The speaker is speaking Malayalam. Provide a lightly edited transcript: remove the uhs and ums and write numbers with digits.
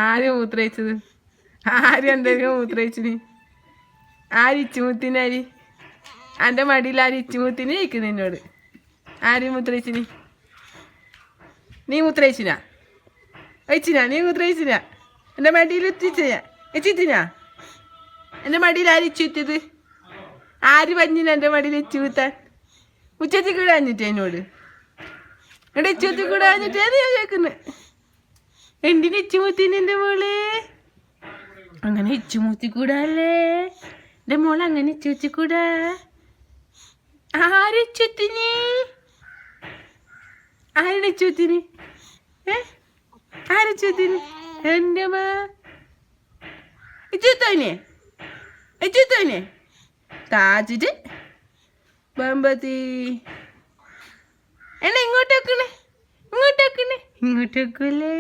ആര് മൂത്രയിച്ചത്? ആര് എന്തെങ്കിലും മൂത്രയിച്ചിന്? ആര് ഇച്ചുമുത്തിനാര്? എൻ്റെ മടിയിൽ ആര് ഇച്ചുമുത്തിന് ഇരിക്കുന്നു എന്നോട്? ആര് മൂത്രയിച്ചിന്? നീ മൂത്രയിച്ചിനാ? വെച്ചിനാ? നീ മൂത്രയിച്ചിനാ? എൻ്റെ മടിയിൽ എത്തിച്ചിനാ? എൻ്റെ മടിയിൽ ആര് ഇച്ചുത്തിയത്? ആര് പഞ്ഞിന് എൻ്റെ മടിയിൽ ഇച്ചുത്താൻ? ഉച്ചത്തിൽ കൂടെ അഞ്ഞിട്ട് എന്നോട് ഇവിടെ ഇച്ചുത്തി കൂടെ അഞ്ഞിട്ടേ ഞാൻ കേൾക്കുന്നത്. എന്തിന് ഇച്ചുമുത്തിന് എൻ്റെ മോള്? അങ്ങനെ ഇച്ചുമുത്തിക്കൂടല്ലേ എൻ്റെ മോള്? അങ്ങനെ ഇച്ചുത്തിക്കൂടാ? ആര് ഇച്ചുത്തിന്? ആരുടെ ഇച്ചുത്തിന്? ആരച്ചുത്തിന്? എൻ്റെ മാ ഇച്ചുത്തോനെ താജിട്ട് ബമ്പത്തി എന്നെ ഇങ്ങോട്ടേക്കണേ ഇങ്ങോട്ടേക്കല്ലേ?